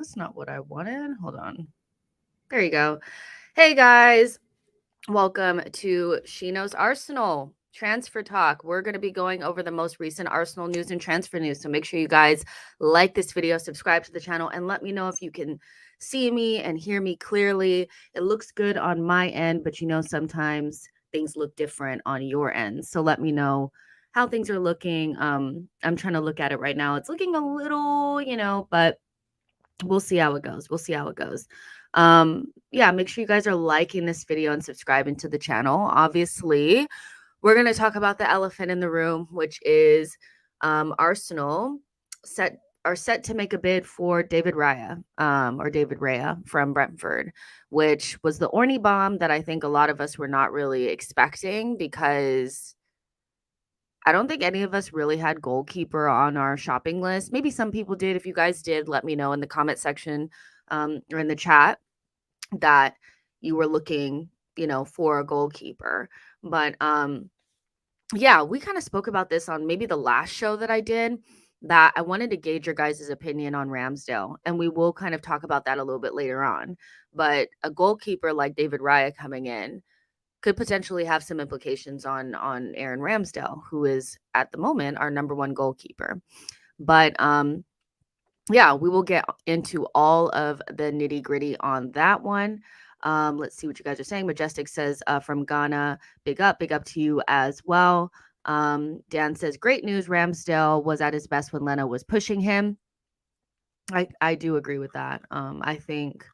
That's not what I wanted. Hold on. There you go. Hey guys, welcome to Shino's Arsenal Transfer Talk. We're going to be going over the most recent Arsenal news and transfer news. So make sure you guys like this video, subscribe to the channel, and let me know if you can see me and hear me clearly. It looks good on my end, but sometimes things look different on your end. So let me know how things are looking. I'm trying to look at it right now. It's looking a little, but we'll see how it goes. We'll see how it goes. Yeah, make sure you guys are liking this video and subscribing to the channel. Obviously, we're going to talk about the elephant in the room, which is Arsenal are set to make a bid for David Raya, or David Raya from Brentford, which was the Orney bomb that I think a lot of us were not really expecting, because I don't think any of us really had Goalkeeper on our shopping list. Maybe some people did. If you guys did, let me know in the comment section, or in the chat, that you were looking, for a goalkeeper. But yeah, we kind of spoke about this on maybe the last show that I did, that I wanted to gauge your guys' opinion on Ramsdale, and we will kind of talk about that a little bit later on. But a goalkeeper like David Raya coming in could potentially have some implications on Aaron Ramsdale, who is at the moment our number one goalkeeper. But yeah, we will get into all of the nitty-gritty on that one. Let's see what you guys are saying. Majestic says, from Ghana, big up to you as well. Dan says, great news, Ramsdale was at his best when Leno was pushing him. I do agree with that. I think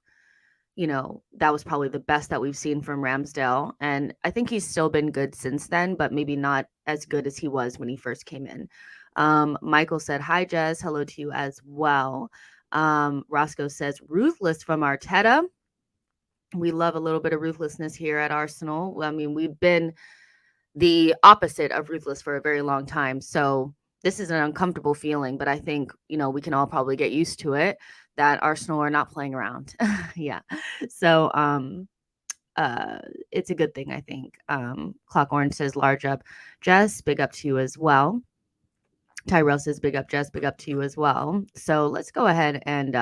that was probably the best that we've seen from Ramsdale. And I think he's still been good since then, but maybe not as good as he was when he first came in. Michael said, hi, Jess. Hello to you as well. Roscoe says, ruthless from Arteta. We love a little bit of ruthlessness here at Arsenal. I mean, we've been the opposite of ruthless for a very long time. So this is an uncomfortable feeling, but I think, we can all probably get used to it, that Arsenal are not playing around. Yeah. So, it's a good thing, I think. Clock Orange says, large up. Jess, big up to you as well. Tyrell says, big up, Jess, big up to you as well. So let's go ahead and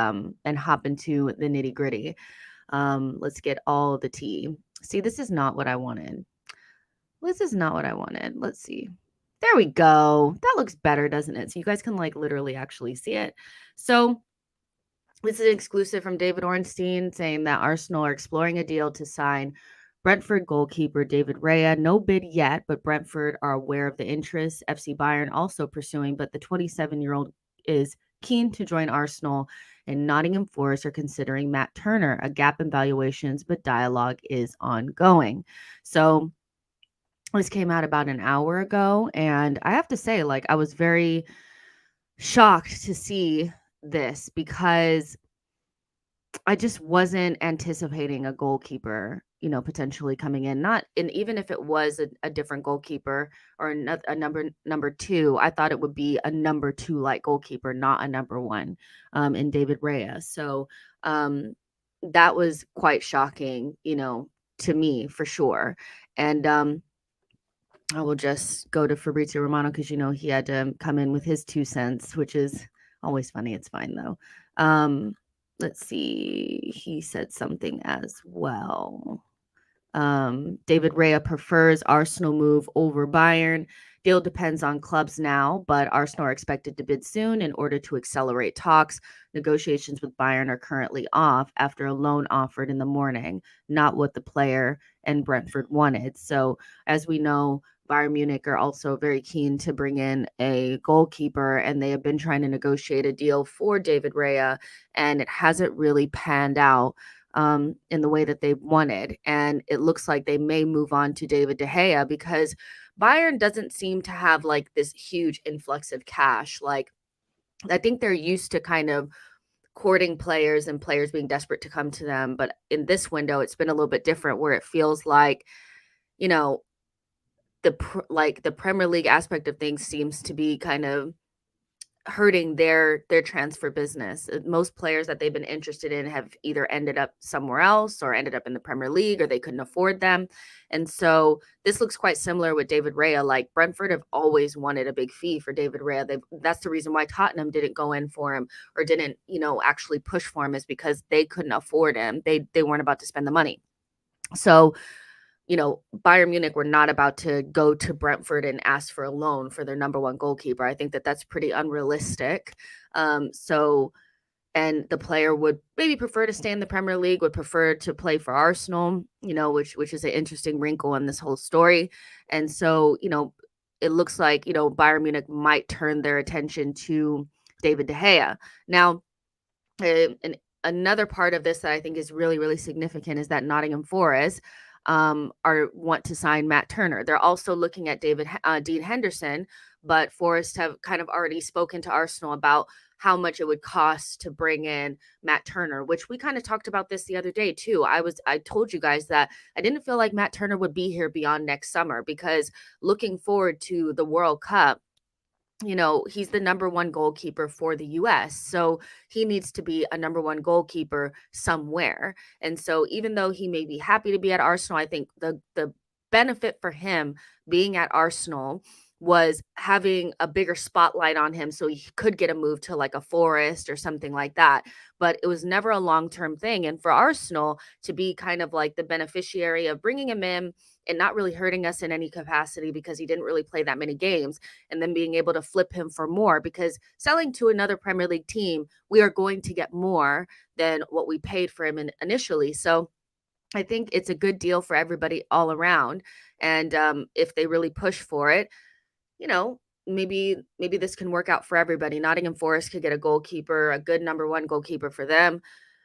hop into the nitty gritty. Let's get all the tea. See, this is not what I wanted. This is not what I wanted. Let's see. There we go. That looks better, doesn't it? So you guys can literally actually see it. So this is an exclusive from David Ornstein saying that Arsenal are exploring a deal to sign Brentford goalkeeper David Raya. No bid yet, but Brentford are aware of the interest. FC Bayern also pursuing, but the 27-year-old is keen to join Arsenal, and Nottingham Forest are considering Matt Turner. A gap in valuations, but dialogue is ongoing. So this came out about an hour ago, and I have to say, I was very shocked to see this, because I just wasn't anticipating a goalkeeper, potentially coming in. And even if it was a different goalkeeper, or a number two, I thought it would be a number two like goalkeeper, not a number one, in David Raya. So that was quite shocking, to me for sure. And I will just go to Fabrizio Romano, because he had to come in with his 2 cents, which is always funny. It's fine though. Let's see. He said something as well. David Raya prefers Arsenal move over Bayern. Deal depends on clubs now, but Arsenal are expected to bid soon in order to accelerate talks. Negotiations with Bayern are currently off after a loan offered in the morning, not what the player and Brentford wanted. So, as we know, Bayern Munich are also very keen to bring in a goalkeeper, and they have been trying to negotiate a deal for David Raya, and it hasn't really panned out in the way that they wanted. And it looks like they may move on to David De Gea, because Bayern doesn't seem to have this huge influx of cash. I think they're used to kind of courting players and players being desperate to come to them. But in this window, it's been a little bit different, where it feels like, the Premier League aspect of things seems to be kind of hurting their transfer business. Most players that they've been interested in have either ended up somewhere else or ended up in the Premier League, or they couldn't afford them. And so this looks quite similar with David Raya. Like Brentford have always wanted a big fee for David Raya. That's the reason why Tottenham didn't go in for him or didn't, actually push for him, is because they couldn't afford him. They weren't about to spend the money. So Bayern Munich were not about to go to Brentford and ask for a loan for their number one goalkeeper. I think that that's pretty unrealistic. And the player would maybe prefer to stay in the Premier League, would prefer to play for Arsenal, which is an interesting wrinkle in this whole story. And so, it looks like, Bayern Munich might turn their attention to David De Gea. Now, and another part of this that I think is really, really significant is that Nottingham Forest want to sign Matt Turner. They're also looking at Dean Henderson, but Forest have kind of already spoken to Arsenal about how much it would cost to bring in Matt Turner, which we kind of talked about this the other day too. I told you guys that I didn't feel like Matt Turner would be here beyond next summer, because looking forward to the World Cup, he's the number one goalkeeper for the US. So he needs to be a number one goalkeeper somewhere. And so even though he may be happy to be at Arsenal, I think the benefit for him being at Arsenal was having a bigger spotlight on him, so he could get a move to like a Forest or something like that. But it was never a long-term thing. And for Arsenal to be kind of like the beneficiary of bringing him in and not really hurting us in any capacity, because he didn't really play that many games, and then being able to flip him for more, because selling to another Premier League team, we are going to get more than what we paid for him initially. So I think it's a good deal for everybody all around. And if they really push for it, maybe this can work out for everybody. Nottingham Forest could get a goalkeeper, a good number one goalkeeper for them.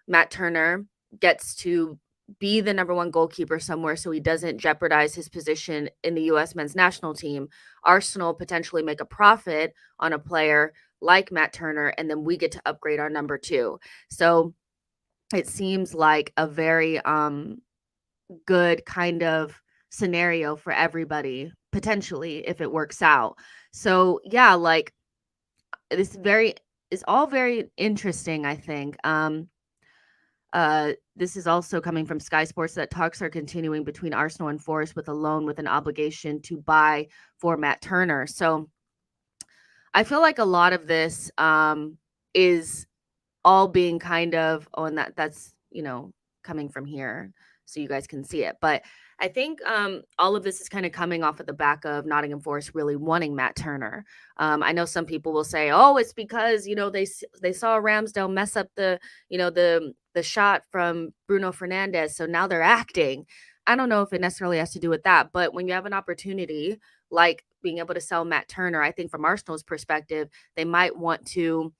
Matt Turner gets to be the number one goalkeeper somewhere, so he doesn't jeopardize his position in the U.S. men's national team. Arsenal potentially make a profit on a player like Matt Turner, and then we get to upgrade our number two. So it seems like a very good kind of scenario for everybody, potentially, if it works out. So yeah, like this is all very interesting, I think. This is also coming from Sky Sports that talks are continuing between Arsenal and Forest with a loan with an obligation to buy for Matt Turner. So I feel like a lot of this is all being kind of, and that's coming from here so you guys can see it. But I think all of this is kind of coming off of the back of Nottingham Forest really wanting Matt Turner. I know some people will say, oh, it's because they saw Ramsdale mess up the shot from Bruno Fernandes, so now they're acting. I don't know if it necessarily has to do with that, but when you have an opportunity like being able to sell Matt Turner, I think from Arsenal's perspective, they might want to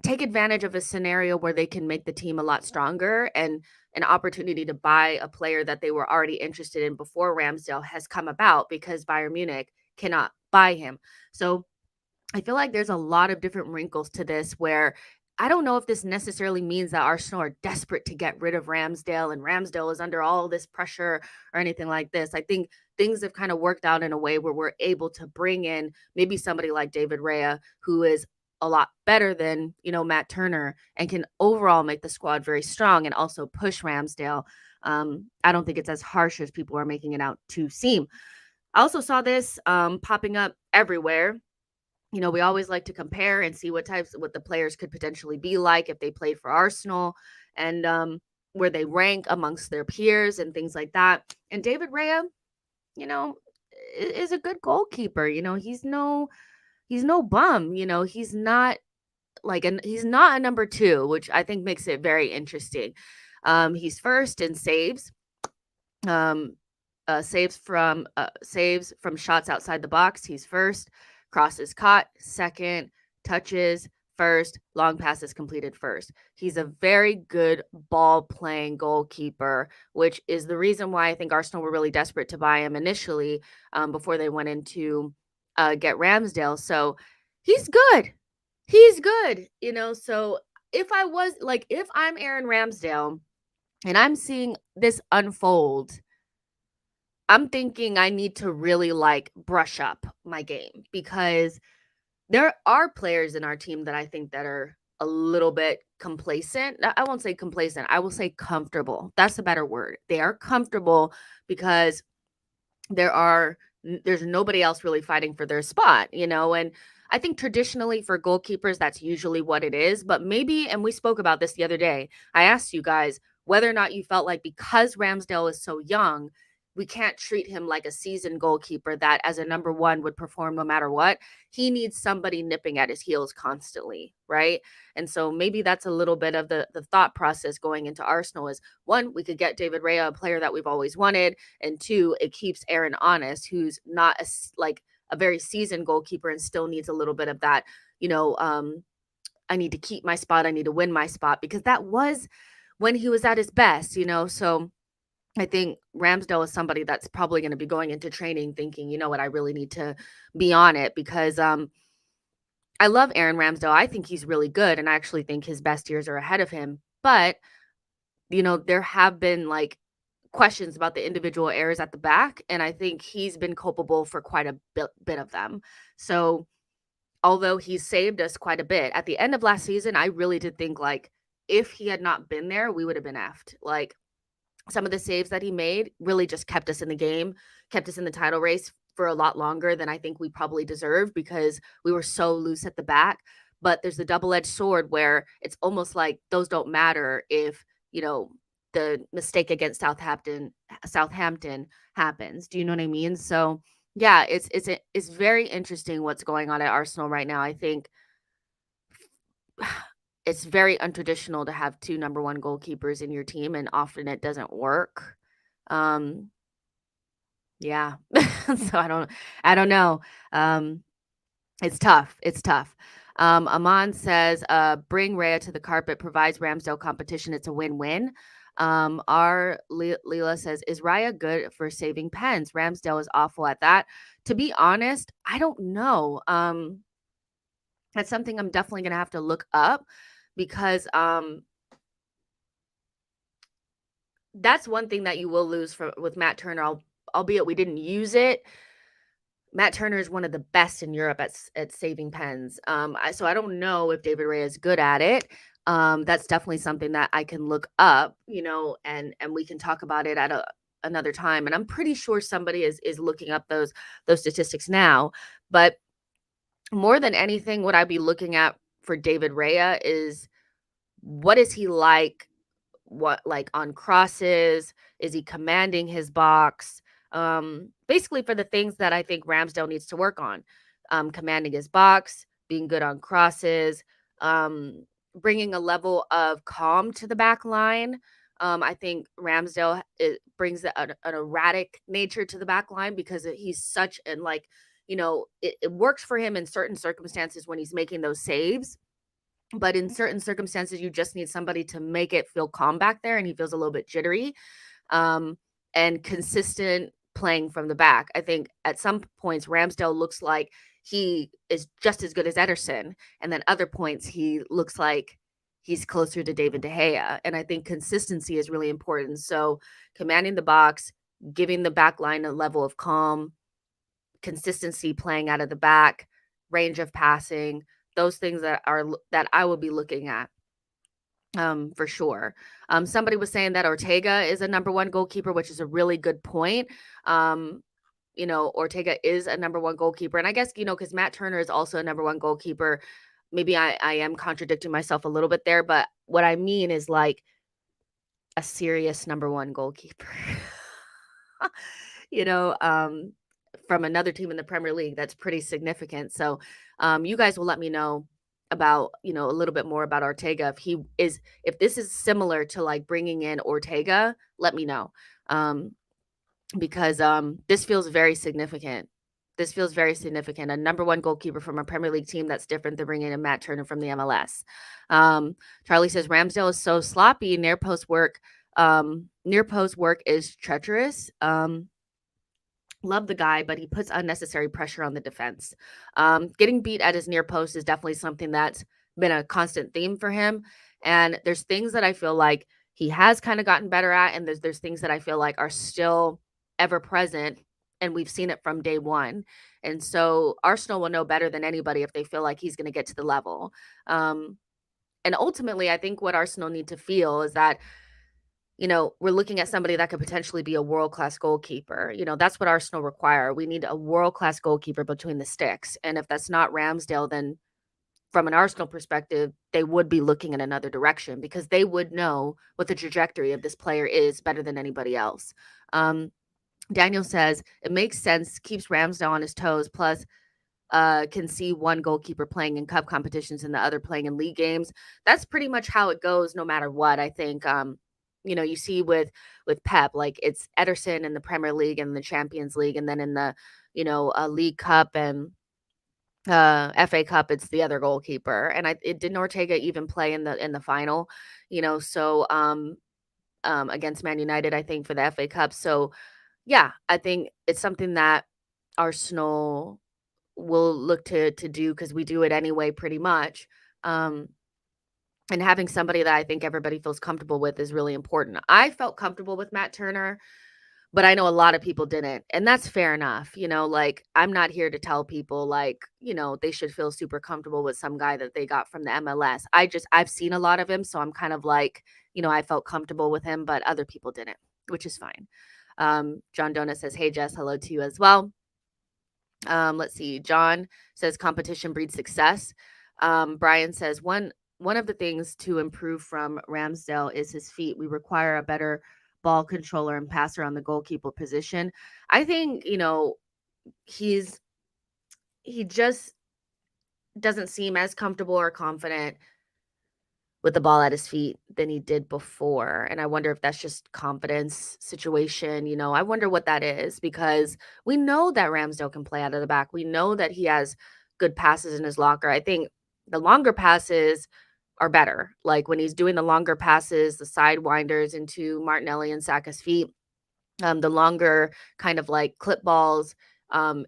take advantage of a scenario where they can make the team a lot stronger, and an opportunity to buy a player that they were already interested in before Ramsdale has come about, because Bayern Munich cannot buy him. So I feel like there's a lot of different wrinkles to this, where I don't know if this necessarily means that Arsenal are desperate to get rid of Ramsdale and Ramsdale is under all this pressure or anything like this. I think things have kind of worked out in a way where we're able to bring in maybe somebody like David Raya, who is a lot better than, Matt Turner, and can overall make the squad very strong and also push Ramsdale. I don't think it's as harsh as people are making it out to seem. I also saw this popping up everywhere. We always like to compare and see what the players could potentially be like if they played for Arsenal, and where they rank amongst their peers and things like that. And David Raya, is a good goalkeeper. He's no bum. He's not he's not a number two, which I think makes it very interesting. He's first in saves. Saves from shots outside the box. He's first. Crosses caught, second. Touches, first. Long passes completed, first. He's a very good ball playing goalkeeper, which is the reason why I think Arsenal were really desperate to buy him initially, before they went into get Ramsdale. So he's good. He's good. So if I'm Aaron Ramsdale and I'm seeing this unfold, I'm thinking I need to really brush up my game, because There are players in our team that I think that are a little bit complacent. I won't say complacent. I will say comfortable. That's a better word. They are comfortable because there's nobody else really fighting for their spot, and I think traditionally for goalkeepers that's usually what it is, but maybe, and we spoke about this the other day, I asked you guys whether or not you felt like because Ramsdale is so young, we can't treat him like a seasoned goalkeeper that as a number one would perform no matter what. He needs somebody nipping at his heels constantly, right? And so maybe that's a little bit of the thought process going into Arsenal is, one, we could get David Raya, a player that we've always wanted, and two, it keeps Aaron honest, who's not like a very seasoned goalkeeper and still needs a little bit of that, you know, um, I need to keep my spot, I need to win my spot, because that was when he was at his best. So I think Ramsdale is somebody that's probably going to be going into training thinking, you know what, I really need to be on it because I love Aaron Ramsdale. I think he's really good and I actually think his best years are ahead of him. But, there have been like questions about the individual errors at the back, and I think he's been culpable for quite a bit of them. So, although he's saved us quite a bit, at the end of last season, I really did think like if he had not been there, we would have been effed. Like some of the saves that he made really just kept us in the game, kept us in the title race for a lot longer than I think we probably deserved because we were so loose at the back. But there's the double-edged sword where it's almost like those don't matter if, you know, the mistake against Southampton happens. Do you know what I mean? So, yeah, it's very interesting what's going on at Arsenal right now. I think it's very untraditional to have 2 number 1 goalkeepers in your team, and often it doesn't work. Um, yeah. So I don't know. Um, it's tough. It's tough. Aman says, bring Raya to the carpet, provides Ramsdale competition. It's a win-win. Our Leela says, is Raya good for saving pens? Ramsdale is awful at that. To be honest, I don't know. That's something I'm definitely gonna have to look up because that's one thing that you will lose with Matt Turner, albeit we didn't use it. Matt Turner is one of the best in Europe at saving pens. So I don't know if David Ray is good at it. That's definitely something that I can look up, and we can talk about it at another time. And I'm pretty sure somebody is looking up those statistics now. But more than anything, what I'd be looking at for David Raya is what is he like what like on crosses? Is he commanding his box? Basically for the things that I think Ramsdale needs to work on. Commanding his box, being good on crosses, bringing a level of calm to the back line. I think Ramsdale brings an erratic nature to the back line because he's such and like, it works for him in certain circumstances when he's making those saves, but in certain circumstances, you just need somebody to make it feel calm back there, and he feels a little bit jittery, um, and consistent playing from the back. I think at some points, Ramsdale looks like he is just as good as Ederson, and then other points, he looks like he's closer to David De Gea, and I think consistency is really important. So commanding the box, giving the back line a level of calm, consistency playing out of the back, range of passing, those things that I will be looking at, for sure. Somebody was saying that Ortega is a number 1 goalkeeper, which is a really good point. Ortega is a number 1 goalkeeper, and I guess, because Matt Turner is also a number 1 goalkeeper, maybe I am contradicting myself a little bit there, but what I mean is like a serious number 1 goalkeeper. you know, um, from another team in the Premier League that's pretty significant. So, you guys will let me know about, a little bit more about Ortega. If this is similar to like bringing in Ortega, let me know. Because this feels very significant. This feels very significant. A number 1 goalkeeper from a Premier League team that's different than bringing in Matt Turner from the MLS. Charlie says Ramsdale is so sloppy. Near post work is treacherous. Love the guy, but he puts unnecessary pressure on the defense. Getting beat at his near post is definitely something that's been a constant theme for him. And there's things that I feel like he has kind of gotten better at, and there's things that I feel like are still ever present and we've seen it from day one. And so Arsenal will know better than anybody if they feel like he's going to get to the level. Um, and ultimately, I think what Arsenal need to feel is that, we're looking at somebody that could potentially be a world-class goalkeeper. That's what Arsenal require. We need a world-class goalkeeper between the sticks. And if that's not Ramsdale, then from an Arsenal perspective, they would be looking in another direction because they would know what the trajectory of this player is better than anybody else. Daniel says it makes sense, keeps Ramsdale on his toes, plus can see one goalkeeper playing in cup competitions and the other playing in league games. That's pretty much how it goes no matter what. I think you see with Pep, like it's Ederson in the Premier League and the Champions League, and then in the League Cup and FA Cup, it's the other goalkeeper. And it didn't Ortega even play in the final, so against Man United, I think, for the FA Cup. So yeah, I think it's something that Arsenal will look to do because we do it anyway, pretty much. Um, and having somebody that I think everybody feels comfortable with is really important. I felt comfortable with Matt Turner, but I know a lot of people didn't, and that's fair enough. Like, I'm not here to tell people, like, they should feel super comfortable with some guy that they got from the MLS. I've seen a lot of him, so I'm kind of like, I felt comfortable with him, but other people didn't, which is fine. John Donut says, "Hey, Jess, hello to you as well." Let's see. John says competition breeds success. Brian says one of the things to improve from Ramsdale is his feet. We require a better ball controller and passer on the goalkeeper position. I think, he just doesn't seem as comfortable or confident with the ball at his feet than he did before. And I wonder if that's just confidence situation. I wonder what that is because we know that Ramsdale can play out of the back. We know that he has good passes in his locker. I think the longer passes are better. Like when he's doing the longer passes, the sidewinders into Martinelli and Saka's feet, the longer kind of like clip balls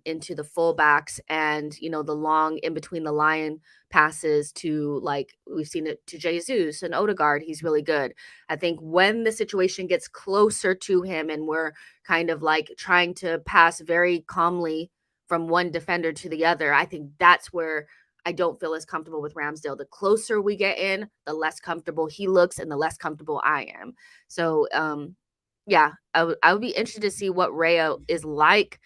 into the fullbacks, and the long in between the line passes to, like we've seen it to Jesus and Odegaard. He's really good. I think when the situation gets closer to him and we're kind of like trying to pass very calmly from one defender to the other, I think that's where I don't feel as comfortable with Ramsdale. The closer we get in, the less comfortable he looks and the less comfortable I am. So yeah, I would be interested to see what Raya is like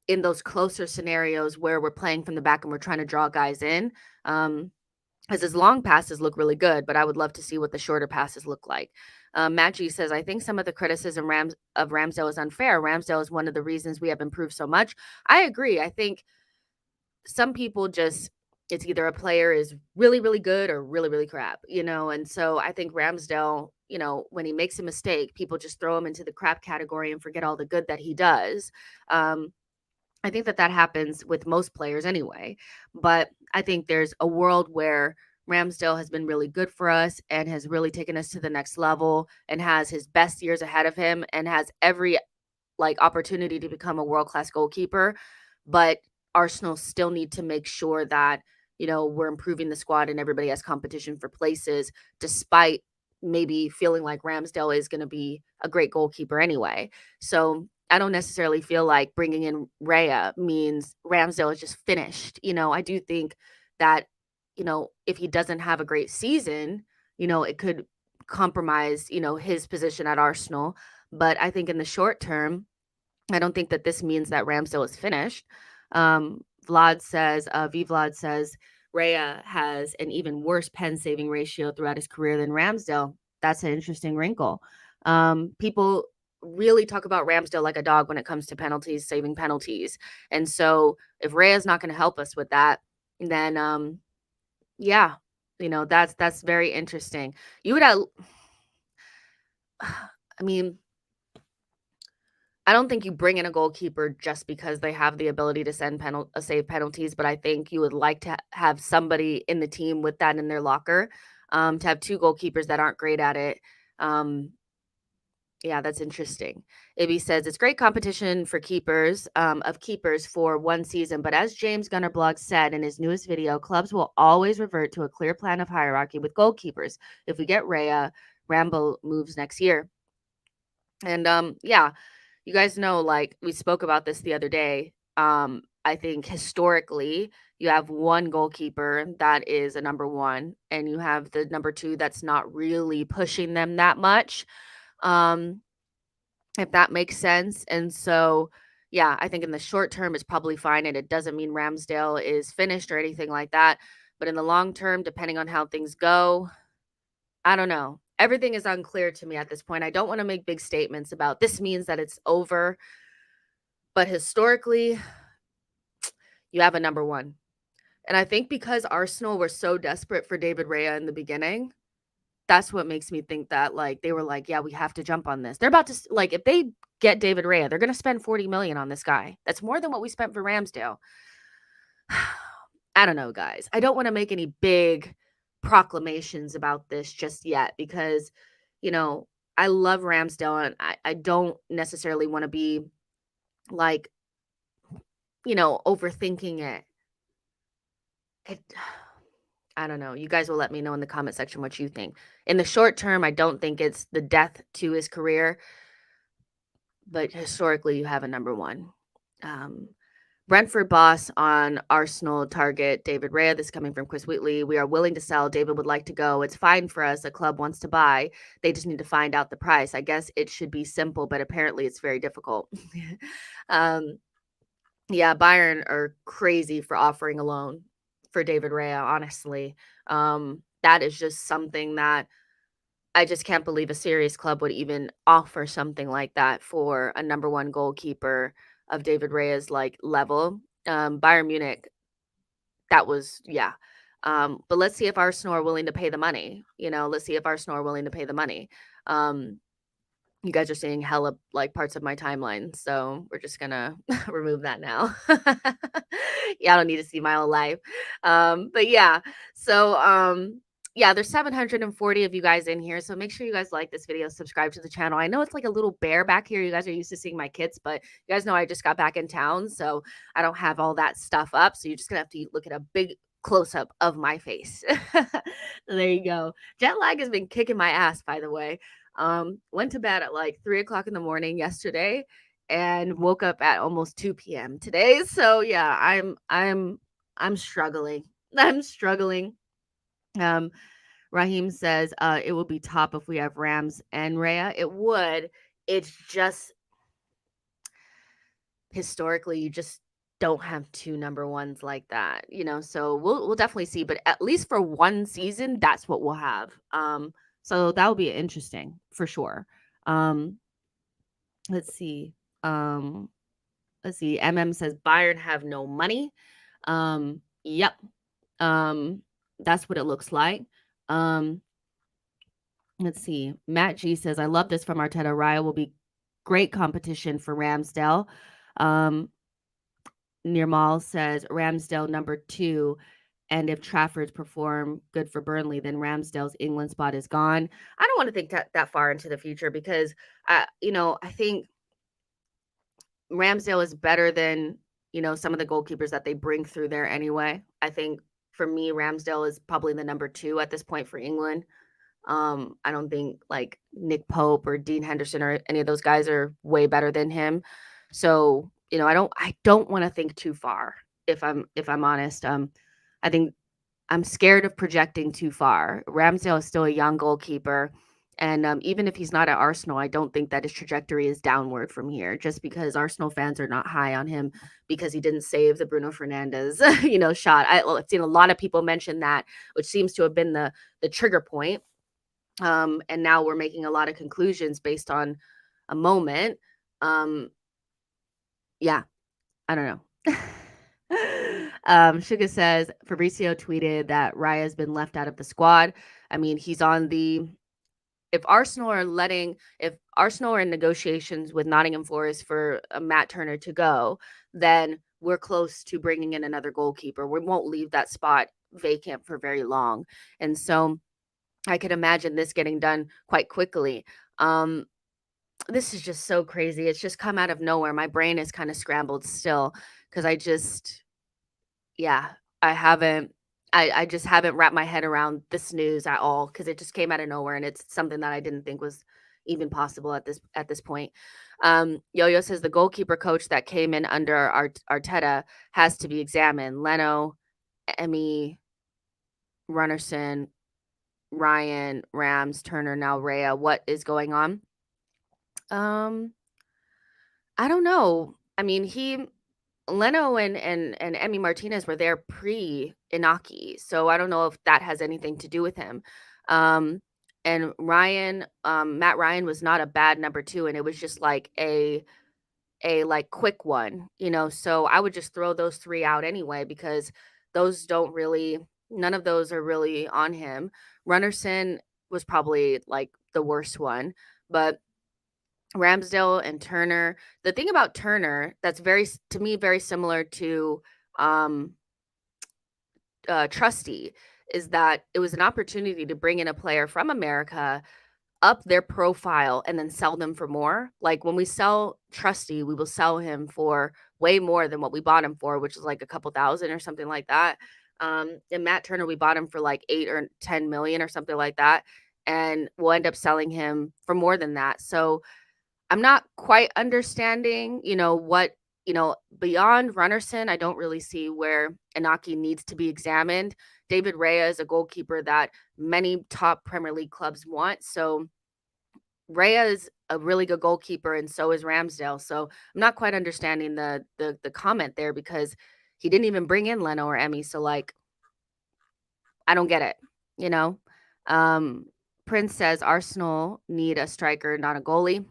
in those closer scenarios where we're playing from the back and we're trying to draw guys in. As his long passes look really good, but I would love to see what the shorter passes look like. Matt G says, I think some of the criticism of Ramsdale is unfair. Ramsdale is one of the reasons we have improved so much. I agree. I think some people just, it's either a player is really, really good or really, really crap, and so I think Ramsdale, when he makes a mistake, people just throw him into the crap category and forget all the good that he does. I think that happens with most players anyway, but I think there's a world where Ramsdale has been really good for us and has really taken us to the next level and has his best years ahead of him and has every opportunity to become a world-class goalkeeper. But Arsenal still need to make sure that, we're improving the squad and everybody has competition for places, despite maybe feeling like Ramsdale is going to be a great goalkeeper anyway. So I don't necessarily feel like bringing in Raya means Ramsdale is just finished. I do think that, if he doesn't have a great season, it could compromise, his position at Arsenal. But I think in the short term, I don't think that this means that Ramsdale is finished. Vlad says, Vlad says, Raya has an even worse pen saving ratio throughout his career than Ramsdale. That's an interesting wrinkle. People really talk about Ramsdale like a dog when it comes to penalties, saving penalties. And so if Raya's not going to help us with that, then yeah, that's very interesting. You would have, I mean, I don't think you bring in a goalkeeper just because they have the ability to save penalties, but I think you would like to have somebody in the team with that in their locker. To have two goalkeepers that aren't great at it. Yeah, that's interesting. AB says it's great competition for keepers for one season, but as James Gunnerblog said in his newest video, clubs will always revert to a clear plan of hierarchy with goalkeepers. If we get Raya, Rambo moves next year. And yeah, you guys know, like, we spoke about this the other day. I think historically, you have one goalkeeper that is a number one, and you have the number two that's not really pushing them that much. Um, if that makes sense. And so, yeah, I think in the short term, it's probably fine. And it doesn't mean Ramsdale is finished or anything like that. But in the long term, depending on how things go, I don't know. Everything is unclear to me at this point. I don't want to make big statements about this means that it's over. But historically, you have a number one. And I think because Arsenal were so desperate for David Raya in the beginning, that's what makes me think that, like, they were like, "Yeah, we have to jump on this." They're about to like, if they get David Raya, they're gonna spend 40 million on this guy. That's more than what we spent for Ramsdale. I don't know, guys. I don't wanna make any big proclamations about this just yet because, you know, I love Ramsdale, and I don't necessarily wanna be, like, overthinking it. It I don't know. You guys will let me know in the comment section what you think. In the short term, I don't think it's the death to his career, but historically, you have a number one. Um, Brentford boss on Arsenal target David Raya. This is coming from Chris Wheatley. We are willing to sell. David would like to go. It's fine for us. A club wants to buy. They just need to find out the price. I guess it should be simple, but apparently it's very difficult. um, yeah, Bayern are crazy for offering a loan for David Raya, honestly. That is just something that I just can't believe a serious club would even offer something like that for a number one goalkeeper of David Raya's like level. Bayern Munich, that was yeah. But let's see if Arsenal are willing to pay the money. Let's see if Arsenal are willing to pay the money. Um, you guys are seeing hella, like, parts of my timeline, so we're just gonna remove that now. Y'all don't need to see my whole life. But yeah, so, yeah, there's 740 of you guys in here, so make sure you guys like this video, subscribe to the channel. I know it's like a little bear back here. You guys are used to seeing my kids, but you guys know I just got back in town, so I don't have all that stuff up, so you're just gonna have to look at a big close-up of my face. There you go. Jet lag has been kicking my ass, by the way. Went to bed at like 3 o'clock in the morning yesterday and woke up at almost 2 p.m. today. So yeah, I'm struggling. I'm struggling. Um, Raheem says it will be top if we have Rams and Rhea. It would. It's just historically you just don't have two number ones like that, so we'll definitely see, but at least for one season, that's what we'll have. So that will be interesting for sure. Um, let's see. Um, let's see. MM says Bayern have no money. Yep. Um, that's what it looks like. Um, let's see. Matt G says, I love this from Arteta. Raya will be great competition for Ramsdale. Nirmal says Ramsdale number two. And if Trafford's perform good for Burnley, then Ramsdale's England spot is gone. I don't want to think that far into the future because, I think Ramsdale is better than, some of the goalkeepers that they bring through there anyway. I think for me, Ramsdale is probably the number two at this point for England. I don't think like Nick Pope or Dean Henderson or any of those guys are way better than him. So, I don't want to think too far if I'm honest. I think I'm scared of projecting too far. Ramsdale is still a young goalkeeper. And even if he's not at Arsenal, I don't think that his trajectory is downward from here just because Arsenal fans are not high on him because he didn't save the Bruno Fernandes, shot. I've seen a lot of people mention that, which seems to have been the trigger point. And now we're making a lot of conclusions based on a moment. Yeah, I don't know. Suga says Fabrizio tweeted that Raya has been left out of the squad. I mean, he's on the. If Arsenal are in negotiations with Nottingham Forest for Matt Turner to go, then we're close to bringing in another goalkeeper. We won't leave that spot vacant for very long, and so I could imagine this getting done quite quickly. This is just so crazy. It's just come out of nowhere. My brain is kind of scrambled still because yeah, I just haven't wrapped my head around this news at all because it just came out of nowhere and it's something that I didn't think was, even possible at this point. Yo-Yo says the goalkeeper coach that came in under Arteta has to be examined. Leno, Emmy, Runnerson, Ryan, Rams, Turner, now Raya. What is going on? I don't know. I mean, Leno and Emmy Martinez were there pre Inaki, so I don't know if that has anything to do with him. Um, and Matt Ryan was not a bad number two, and it was just like a like quick one, So I would just throw those three out anyway because those don't really, none of those are really on him. Runnerson was probably like the worst one, but Ramsdale and Turner. The thing about Turner that's to me, very similar to um, Trusty is that it was an opportunity to bring in a player from America, up their profile, and then sell them for more. Like when we sell Trusty, we will sell him for way more than what we bought him for, which is like a couple thousand or something like that. And Matt Turner, we bought him for like 8 or 10 million or something like that. And we'll end up selling him for more than that. So I'm not quite understanding, beyond Runnerson, I don't really see where Inaki needs to be examined. David Raya is a goalkeeper that many top Premier League clubs want. So Raya is a really good goalkeeper, and so is Ramsdale. So I'm not quite understanding the comment there because he didn't even bring in Leno or Emmy. So like, I don't get it, you know. Um, Prince says Arsenal need a striker, not a goalie.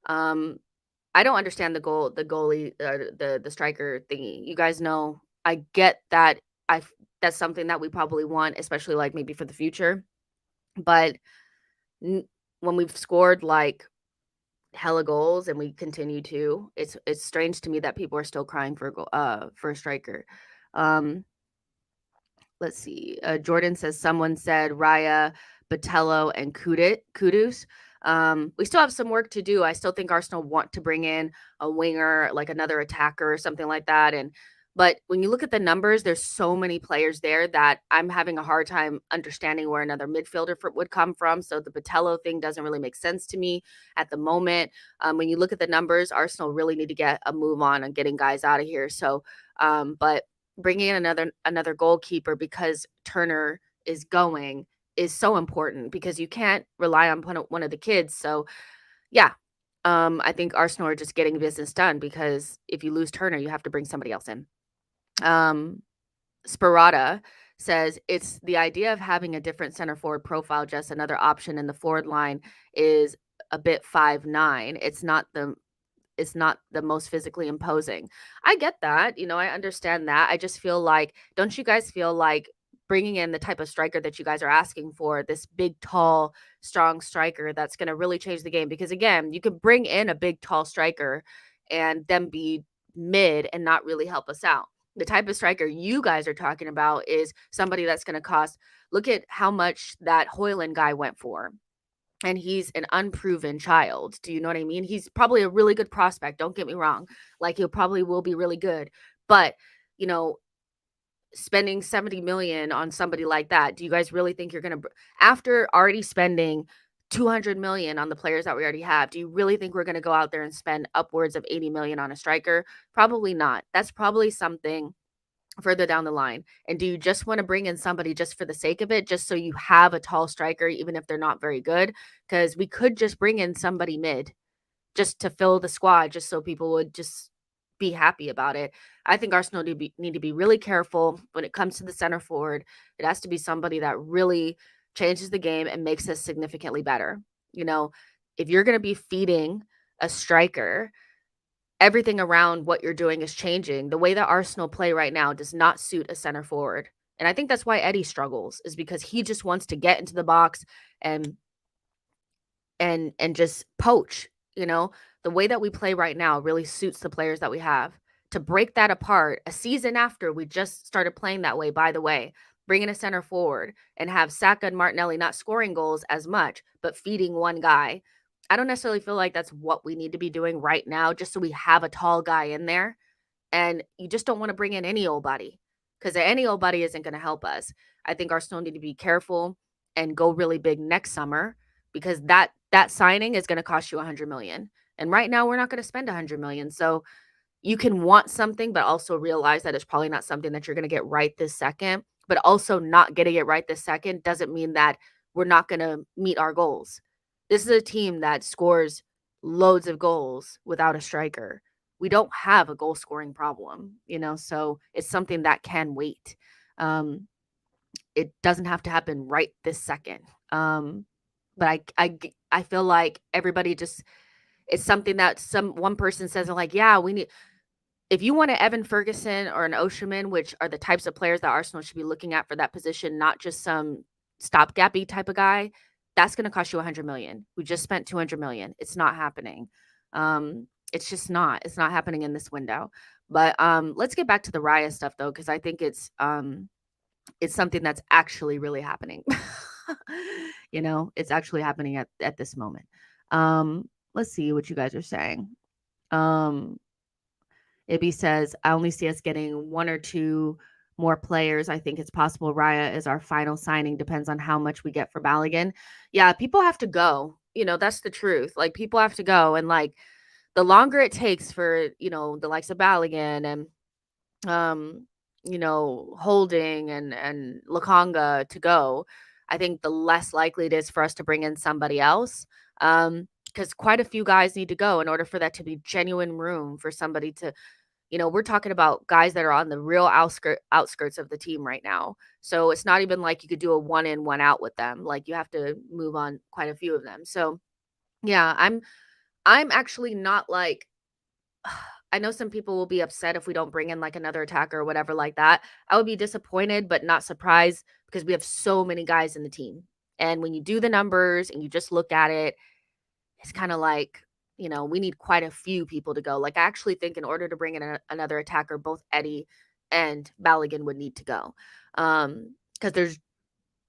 Um, I don't understand the goalie, the striker thingy. You guys know, I get that. That's something that we probably want, especially like maybe for the future. But when we've scored like hella goals and we continue to, it's strange to me that people are still crying for a striker. Um, let's see. Jordan says someone said Raya, Botello, and Kudus. We still have some work to do. I still think Arsenal want to bring in a winger, like another attacker or something like that. But when you look at the numbers, there's so many players there that I'm having a hard time understanding where another midfielder would come from. So the Botello thing doesn't really make sense to me at the moment. When you look at the numbers, Arsenal really need to get a move on getting guys out of here. So, but bringing in another goalkeeper because Turner is going is so important because you can't rely on one of the kids. So, yeah, I think Arsenal are just getting business done because if you lose Turner, you have to bring somebody else in. Sparata says it's the idea of having a different center forward profile, just another option in the forward line is a bit 5'9". It's not the most physically imposing. I get that. I understand that. I just feel like, don't you guys feel like bringing in the type of striker that you guys are asking for, this big, tall, strong striker that's going to really change the game? Because again, you can bring in a big, tall striker and then be mid and not really help us out. The type of striker you guys are talking about is somebody that's going to cost. Look at how much that Hoyland guy went for. And he's an unproven child. Do you know what I mean? He's probably a really good prospect. Don't get me wrong. Like he'll probably will be really good. But, spending 70 million on somebody like that, do you guys really think you're going to, after already spending 200 million on the players that we already have, do you really think we're going to go out there and spend upwards of 80 million on a striker? Probably not. That's probably something further down the line. And do you just want to bring in somebody just for the sake of it, just so you have a tall striker, even if they're not very good? Because we could just bring in somebody mid just to fill the squad, just so people would just be happy about it. I think Arsenal need to be really careful when it comes to the center forward. It has to be somebody that really changes the game and makes us significantly better. If you're going to be feeding a striker, everything around what you're doing is changing. The way that Arsenal play right now does not suit a center forward. And I think that's why Eddie struggles, is because he just wants to get into the box and just poach. The way that we play right now really suits the players that we have. To break that apart a season after we just started playing that way, by the way, bringing a center forward and have Saka and Martinelli not scoring goals as much, but feeding one guy. I don't necessarily feel like that's what we need to be doing right now, just so we have a tall guy in there. And you just don't want to bring in any old body, because any old body isn't going to help us. I think Arsenal need to be careful and go really big next summer, because that that signing is going to cost you 100 million. And right now we're not going to spend 100 million. So you can want something, but also realize that it's probably not something that you're going to get right this second. But also, not getting it right this second doesn't mean that we're not going to meet our goals. This is a team that scores loads of goals without a striker. We don't have a goal scoring problem, so it's something that can wait. Um, it doesn't have to happen right this second. But I feel like everybody just, it's something that one person says, like, yeah, we need, if you want an Evan Ferguson or an Osimhen, which are the types of players that Arsenal should be looking at for that position, not just some stopgappy type of guy, that's going to cost you 100 million. We just spent 200 million. It's not happening. It's just not. It's not happening in this window. But let's get back to the Raya stuff though, because I think it's something that's actually really happening. It's actually happening at this moment. Let's see what you guys are saying. Ibby says, I only see us getting one or two more players. I think it's possible Raya is our final signing. Depends on how much we get for Balogun. Yeah, people have to go. That's the truth. Like, people have to go. And, like, the longer it takes for, the likes of Balogun and, Holding and Lakanga to go, I think the less likely it is for us to bring in somebody else. Because quite a few guys need to go in order for that to be genuine room for somebody to, we're talking about guys that are on the real outskirts of the team right now. So it's not even like you could do a one in, one out with them. Like, you have to move on quite a few of them. So yeah, I'm actually not like, I know some people will be upset if we don't bring in like another attacker or whatever like that. I would be disappointed, but not surprised, because we have so many guys in the team. And when you do the numbers and you just look at it, it's kind of like, we need quite a few people to go. Like, I actually think in order to bring in another attacker, both Eddie and Balogun would need to go. Because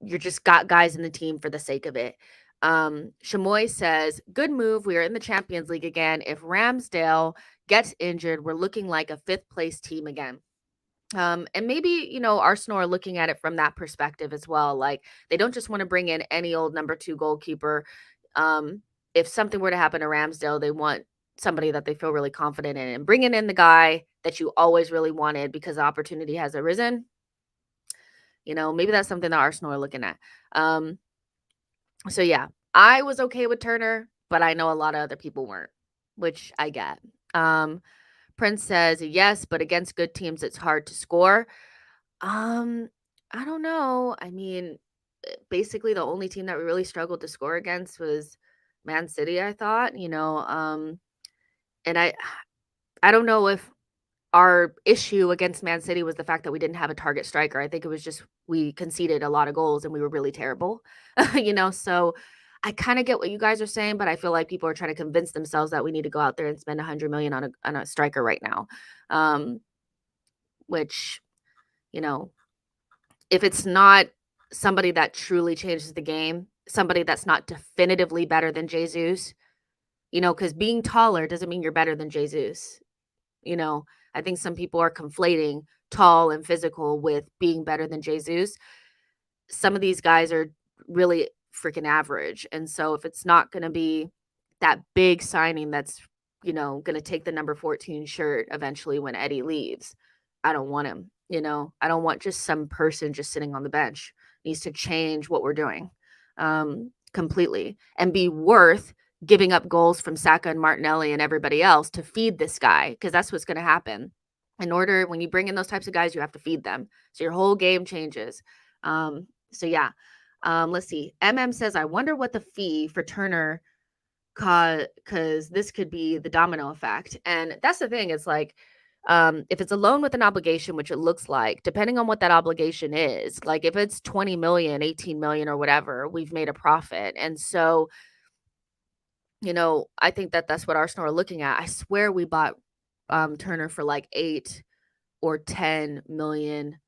you're just got guys in the team for the sake of it. Shamoy says, good move. We are in the Champions League again. If Ramsdale gets injured, we're looking like a 5th place team again. And maybe, Arsenal are looking at it from that perspective as well. Like, they don't just want to bring in any old number 2 goalkeeper. If something were to happen to Ramsdale, they want somebody that they feel really confident in, and bringing in the guy that you always really wanted because the opportunity has arisen. Maybe that's something that Arsenal are looking at. So yeah, I was okay with Turner, but I know a lot of other people weren't, which I get. Prince says, yes, but against good teams, it's hard to score. I don't know. I mean, basically the only team that we really struggled to score against was Man City, I thought, and I don't know if our issue against Man City was the fact that we didn't have a target striker. I think it was just we conceded a lot of goals and we were really terrible, so I kind of get what you guys are saying, but I feel like people are trying to convince themselves that we need to go out there and spend 100 million on a striker right now. Which, if it's not somebody that truly changes the game, somebody that's not definitively better than Jesus, because being taller doesn't mean you're better than Jesus. I think some people are conflating tall and physical with being better than Jesus. Some of these guys are really freaking average. And so if it's not going to be that big signing that's, going to take the number 14 shirt eventually when Eddie leaves, I don't want him. I don't want just some person just sitting on the bench. It needs to change what we're doing completely and be worth giving up goals from Saka and Martinelli and everybody else to feed this guy, because that's what's going to happen. When you bring in those types of guys, you have to feed them. So your whole game changes. So yeah. Let's see. says, I wonder what the fee for Turner, because this could be the domino effect. And that's the thing. It's like, if it's a loan with an obligation, which it looks like, depending on what that obligation is, like if it's 20 million, 18 million or whatever, we've made a profit. And so, I think that's what Arsenal are looking at. I swear we bought Turner for like $8 or $10 million.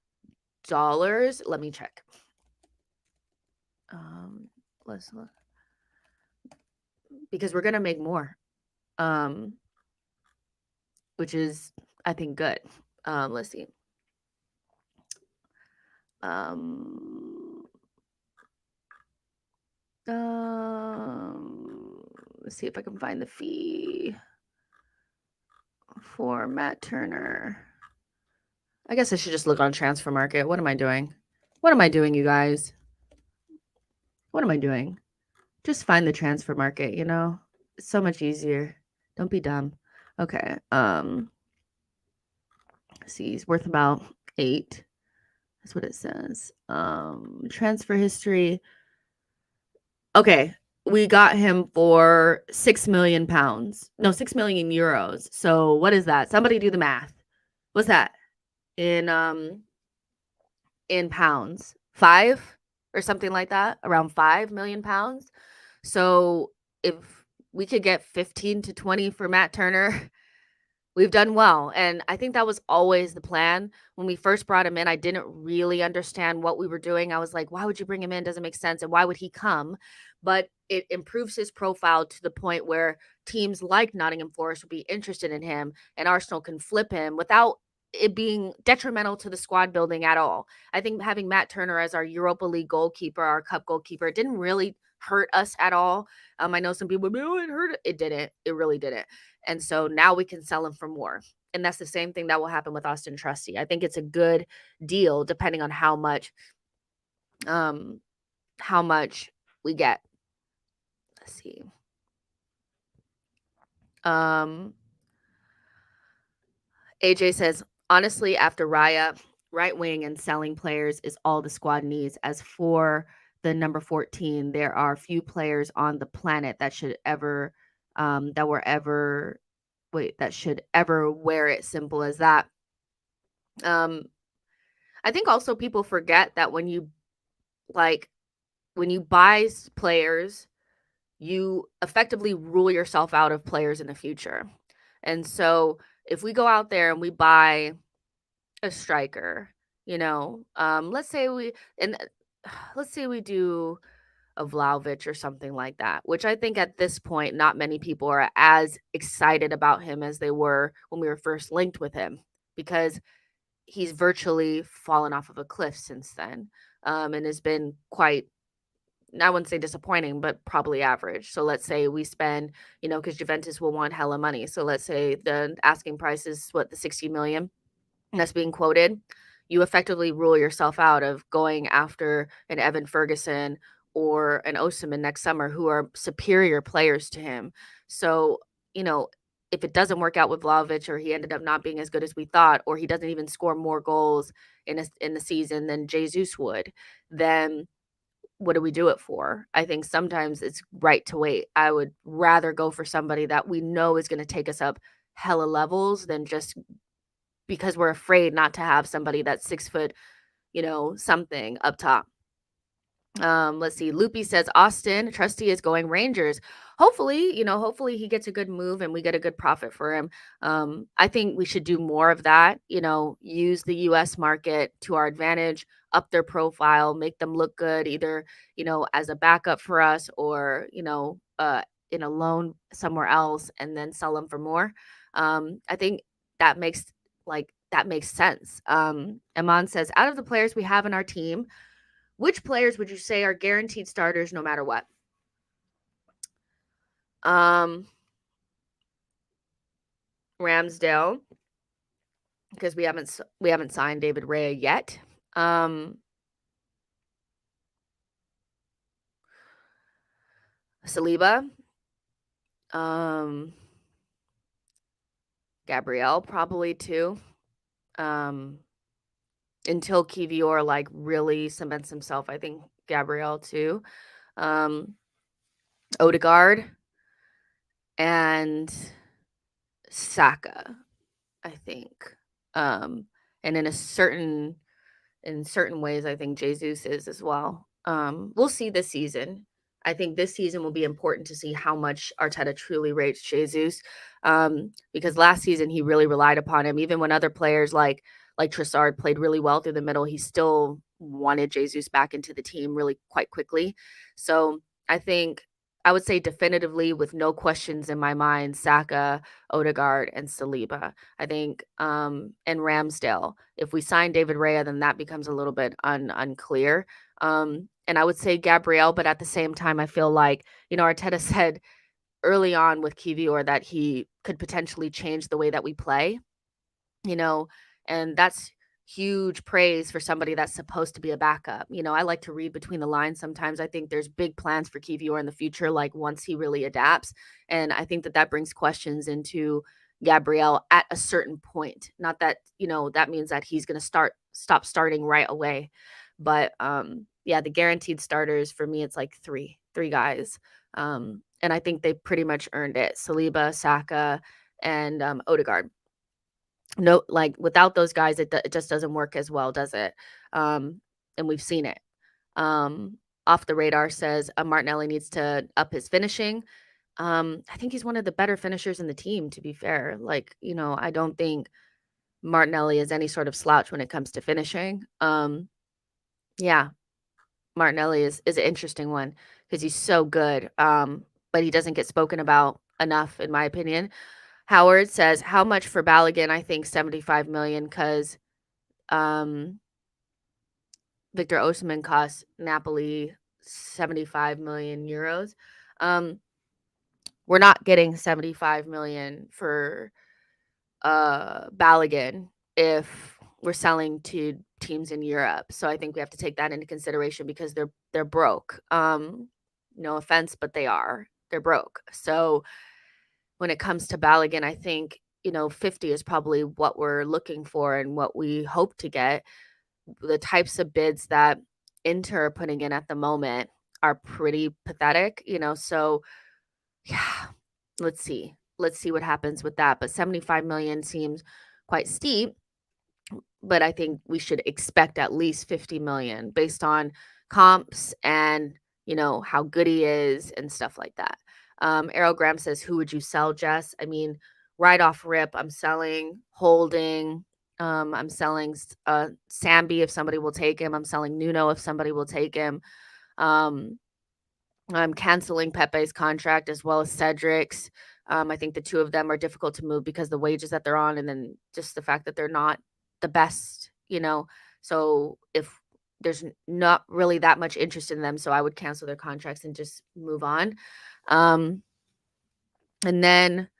Let me check. Let's look, because we're gonna make more, which is, I think, good. Let's see. Let's see if I can find the fee for Matt Turner. I guess I should just look on transfer market. What am I doing? What am I doing, you guys? What am I doing? Just find the transfer market, you know? It's so much easier. Don't be dumb. Okay. See, he's worth about 8. That's what it says. Transfer history. Okay. We got him for 6 million pounds. No, 6 million euros. So what is that? Somebody do the math. What's that? In pounds. 5 or something like that, around 5 million pounds. So if we could get 15 to 20 for Matt Turner, we've done well. And I think that was always the plan. When we first brought him in, I didn't really understand what we were doing. I was like, why would you bring him in? Doesn't make sense. And why would he come? But it improves his profile to the point where teams like Nottingham Forest would be interested in him and Arsenal can flip him without it being detrimental to the squad building at all. I think having Matt Turner as our Europa League goalkeeper, our cup goalkeeper, it didn't really hurt us at all. I know some people, oh, it hurt. It didn't. It really didn't. And so now we can sell him for more. And that's the same thing that will happen with Austin Trusty. I think it's a good deal depending on how much we get. Let's see. AJ says, honestly, after Raya, right wing and selling players is all the squad needs. As for the number 14, there are few players on the planet that should ever wear it. Simple as that. I think also people forget that when you buy players, you effectively rule yourself out of players in the future. And so if we go out there and we buy a striker, let's say we do a Vlahovic or something like that, which I think at this point, not many people are as excited about him as they were when we were first linked with him, because he's virtually fallen off of a cliff since then, and has been quite, I wouldn't say disappointing, but probably average. So let's say we spend, because Juventus will want hella money. So let's say the asking price is the 60 million that's being quoted. You effectively rule yourself out of going after an Evan Ferguson or an Osimhen next summer, who are superior players to him. So, if it doesn't work out with Vlahovic, or he ended up not being as good as we thought, or he doesn't even score more goals in the season than Jesus would, then what do we do it for? I think sometimes it's right to wait. I would rather go for somebody that we know is going to take us up hella levels than just because we're afraid not to have somebody that's 6 foot, something up top. Let's see. Loopy says Austin Trusty is going Rangers. Hopefully he gets a good move and we get a good profit for him. I think we should do more of that, use the US market to our advantage, up their profile, make them look good, either, as a backup for us, or, in a loan somewhere else, and then sell them for more. I think that makes sense. Iman says, out of the players we have in our team, which players would you say are guaranteed starters no matter what? Ramsdale, because we haven't signed David Raya yet. Saliba. Gabriel probably too. Until Kivior really cements himself, I think Gabriel too. Odegaard and Saka, I think. And in certain ways, I think Jesus is as well. We'll see this season. I think this season will be important to see how much Arteta truly rates Jesus, because last season he really relied upon him. Even when other players like Trossard played really well through the middle, he still wanted Jesus back into the team really quite quickly. So I think I would say definitively, with no questions in my mind, Saka, Odegaard, and Saliba. I think, and Ramsdale. If we sign David Raya, then that becomes a little bit unclear. And I would say Gabriel, but at the same time, I feel like, Arteta said early on with Kivior that he could potentially change the way that we play, you know, and that's huge praise for somebody that's supposed to be a backup. I like to read between the lines sometimes. I think there's big plans for Kivior in the future, like once he really adapts. And I think that that brings questions into Gabriel at a certain point. Not that, that means that he's going to stop starting right away. But yeah, the guaranteed starters for me, it's like three guys. And I think they pretty much earned it. Saliba, Saka, and Odegaard. No, like, without those guys, it just doesn't work as well, does it? And we've seen it. Off the radar says, Martinelli needs to up his finishing. I think he's one of the better finishers in the team, to be fair. Like, I don't think Martinelli is any sort of slouch when it comes to finishing. Yeah, Martinelli is an interesting one because he's so good, but he doesn't get spoken about enough, in my opinion. Howard says, "How much for Balogun?" I think 75 million because Victor Osimhen costs Napoli 75 million euros. We're not getting 75 million for Balogun if we're selling to teams in Europe. So I think we have to take that into consideration because they're broke. No offense, but they are. They're broke. So when it comes to Balogun, I think 50 is probably what we're looking for and what we hope to get. The types of bids that Inter are putting in at the moment are pretty pathetic, so yeah, let's see. Let's see what happens with that. But 75 million seems quite steep, but I think we should expect at least 50 million based on comps and, how good he is and stuff like that. Aerogram says, who would you sell, Jess? I mean, right off rip, I'm selling Holding. I'm selling Sambi if somebody will take him. I'm selling Nuno if somebody will take him. I'm canceling Pepe's contract as well as Cedric's. I think the two of them are difficult to move because the wages that they're on and then just the fact that they're not the best, So if there's not really that much interest in them, so I would cancel their contracts and just move on. And then,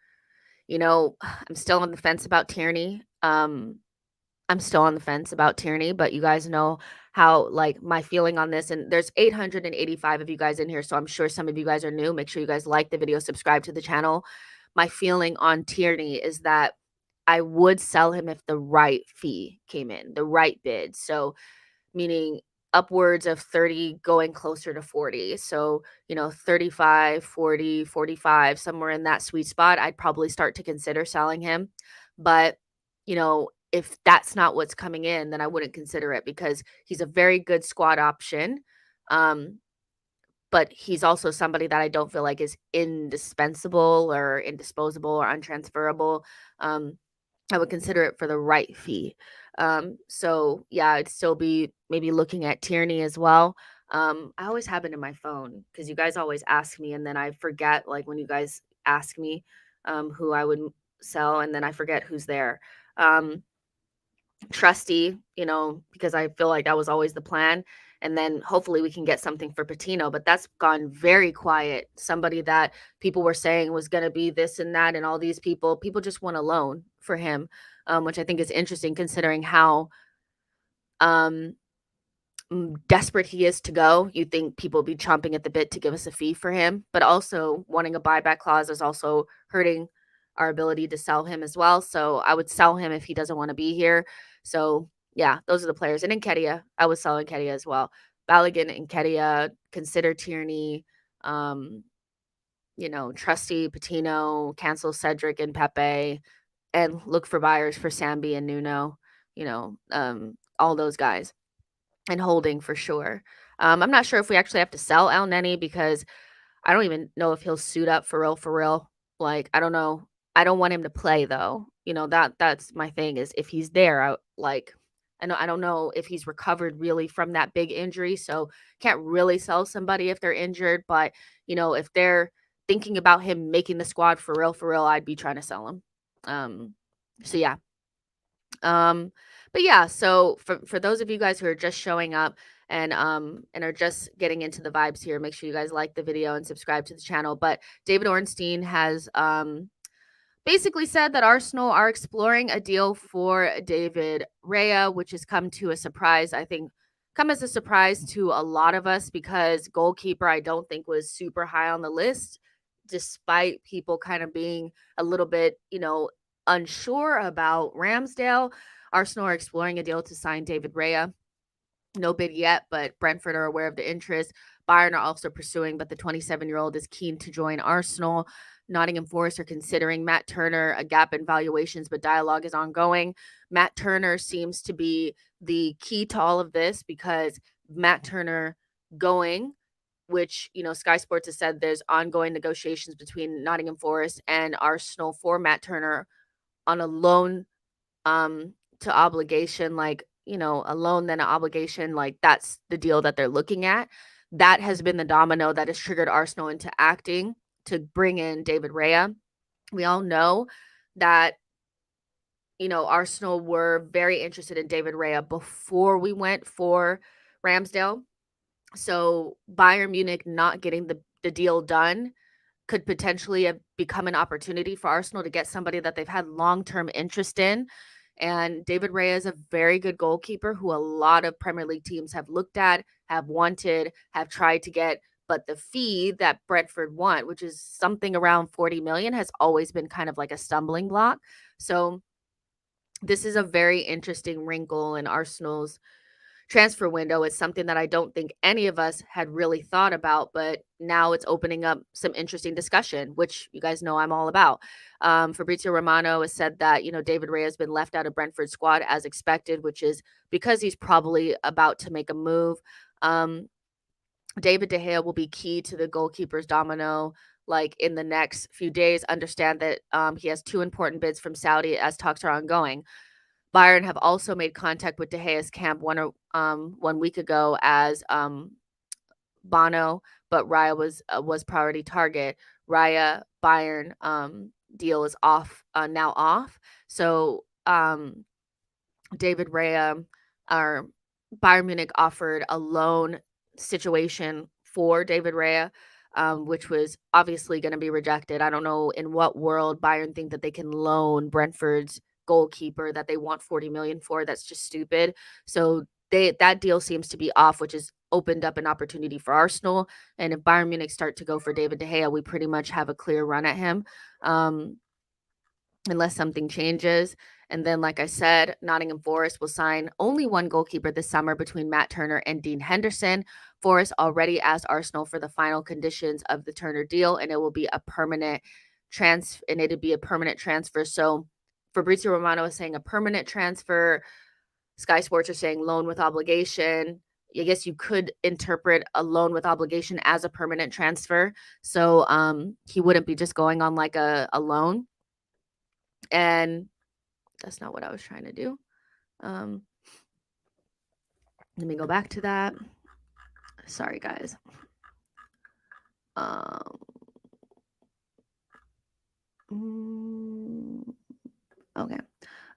I'm still on the fence about Tierney. I'm still on the fence about Tierney, but you guys know how, like, my feeling on this, and there's 885 of you guys in here, so I'm sure some of you guys are new. Make sure you guys like the video, subscribe to the channel. My feeling on Tierney is that I would sell him if the right fee came in, the right bid. So meaning upwards of 30 going closer to 40. So, 35, 40, 45, somewhere in that sweet spot, I'd probably start to consider selling him. But, if that's not what's coming in, then I wouldn't consider it because he's a very good squad option. But he's also somebody that I don't feel like is indispensable or indisposable or untransferable. I would consider it for the right fee. So yeah, I'd still be maybe looking at Tierney as well. I always have it in my phone because you guys always ask me and then I forget, like when you guys ask me who I would sell and then I forget who's there. Trusty, because I feel like that was always the plan. And then hopefully we can get something for Patino, but that's gone very quiet. Somebody that people were saying was going to be this and that, and all these people just want a loan for him, which I think is interesting considering how desperate he is to go. You think people will be chomping at the bit to give us a fee for him, but also wanting a buyback clause is also hurting our ability to sell him as well. So I would sell him if he doesn't want to be here. So yeah, those are the players. And Nketiah, I was selling Nketiah as well. Balogun and Nketiah, consider Tierney, Trusty, Patino, cancel Cedric and Pepe, and look for buyers for Sambi and Nuno, all those guys. And Holding for sure. I'm not sure if we actually have to sell El Neni because I don't even know if he'll suit up for real, for real. Like, I don't know. I don't want him to play though. That's my thing is if he's there, I don't know if he's recovered really from that big injury. So can't really sell somebody if they're injured. But, if they're thinking about him making the squad for real, I'd be trying to sell him. So yeah. But yeah, so for those of you guys who are just showing up and are just getting into the vibes here, make sure you guys like the video and subscribe to the channel. But David Ornstein has basically said that Arsenal are exploring a deal for David Raya, which has come to a surprise. I think come as a surprise to a lot of us because goalkeeper I don't think was super high on the list, despite people kind of being a little bit, unsure about Ramsdale. Arsenal are exploring a deal to sign David Raya. No bid yet, but Brentford are aware of the interest. Bayern are also pursuing, but the 27-year-old is keen to join Arsenal. Nottingham Forest are considering Matt Turner, a gap in valuations, but dialogue is ongoing. Matt Turner seems to be the key to all of this because Matt Turner going, which, Sky Sports has said there's ongoing negotiations between Nottingham Forest and Arsenal for Matt Turner on a loan to obligation, like, a loan, then an obligation, like that's the deal that they're looking at. That has been the domino that has triggered Arsenal into acting to bring in David Raya. We all know that, Arsenal were very interested in David Raya before we went for Ramsdale. So Bayern Munich not getting the deal done could potentially have become an opportunity for Arsenal to get somebody that they've had long-term interest in. And David Raya is a very good goalkeeper who a lot of Premier League teams have looked at, have wanted, have tried to get. But the fee that Brentford want, which is something around 40 million, has always been kind of like a stumbling block. So this is a very interesting wrinkle in Arsenal's transfer window. It's something that I don't think any of us had really thought about, but now it's opening up some interesting discussion, which you guys know I'm all about. Fabrizio Romano has said that, David Raya has been left out of Brentford squad as expected, which is because he's probably about to make a move. David De Gea will be key to the goalkeeper's domino, like in the next few days. Understand that he has 2 important bids from Saudi as talks are ongoing. Bayern have also made contact with De Gea's camp 1 week ago as Bono, but Raya was priority target. Raya Bayern deal is off now off. So David Raya, our Bayern Munich offered a loan situation for David Raya, which was obviously going to be rejected. I don't know in what world Bayern think that they can loan Brentford's goalkeeper that they want 40 million for. That's just stupid. So that deal seems to be off, which has opened up an opportunity for Arsenal. And if Bayern Munich start to go for David De Gea, we pretty much have a clear run at him. Unless something changes. And then, like I said, Nottingham Forest will sign only 1 goalkeeper this summer between Matt Turner and Dean Henderson. Forest already asked Arsenal for the final conditions of the Turner deal, and it will be a permanent transfer. So Fabrizio Romano is saying a permanent transfer. Sky Sports are saying loan with obligation. I guess you could interpret a loan with obligation as a permanent transfer. So he wouldn't be just going on like a loan. And that's not what I was trying to do. Let me go back to that. Sorry, guys. Okay.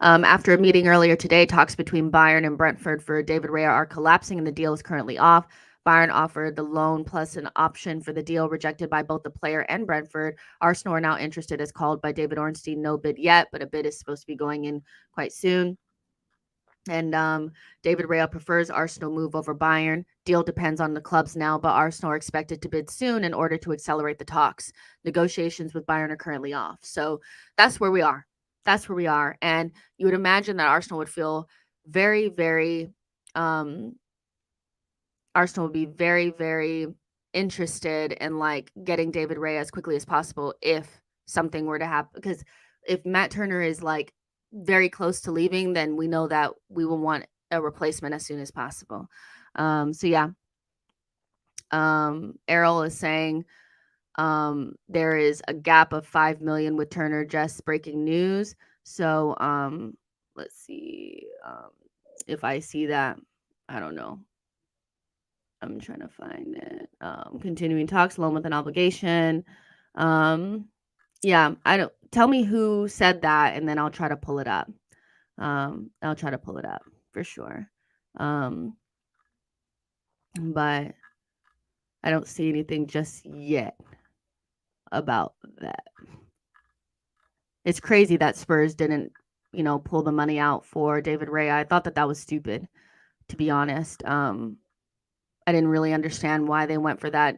After a meeting earlier today, talks between Bayern and Brentford for David Raya are collapsing and the deal is currently off. Bayern offered the loan plus an option for the deal, rejected by both the player and Brentford. Arsenal are now interested, as called by David Ornstein. No bid yet, but a bid is supposed to be going in quite soon. And David Raya prefers Arsenal move over Bayern. Deal depends on the clubs now, but Arsenal are expected to bid soon in order to accelerate the talks. Negotiations with Bayern are currently off. So that's where we are. That's where we are. And you would imagine that Arsenal would feel very, very Arsenal would be very, very interested in like getting David Raya as quickly as possible if something were to happen. Because if Matt Turner is like very close to leaving, then we know that we will want a replacement as soon as possible. So yeah. Errol is saying there is a gap of 5 million with Turner, just breaking news. So let's see if I see that. I don't know. I'm trying to find it. Continuing talks, loan with an obligation. Yeah, I don't. Tell me who said that, and then I'll try to pull it up. I'll try to pull it up for sure. but I don't see anything just yet about that. It's crazy that Spurs didn't, pull the money out for David Raya. I thought that was stupid, to be honest. I didn't really understand why they went for that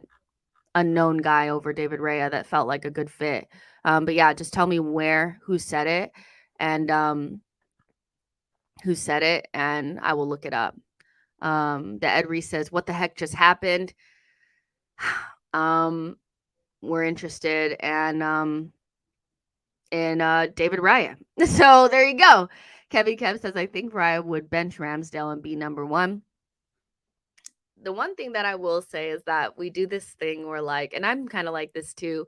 unknown guy over David Raya that felt like a good fit. But yeah, just tell me who said it, and I will look it up. The Ed Reese says, "What the heck just happened?" We're interested in David Raya. So there you go. Kevin Kev says, "I think Raya would bench Ramsdale and be number one." The one thing that I will say is that we do this thing where, like, and I'm kind of like this too,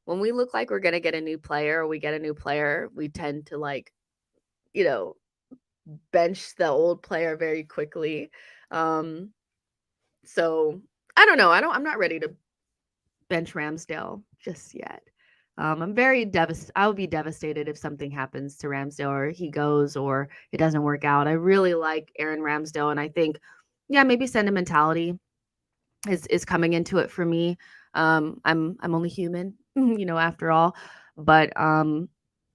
when we look like we're going to get a new player or we get a new player, we tend to, like, you know, bench the old player very quickly. So I don't know. I'm not ready to bench Ramsdale just yet. I'm very devastated. I would be devastated if something happens to Ramsdale or he goes or it doesn't work out. I really like Aaron Ramsdale, and I think, yeah, maybe sentimentality is coming into it for me. I'm only human, after all. But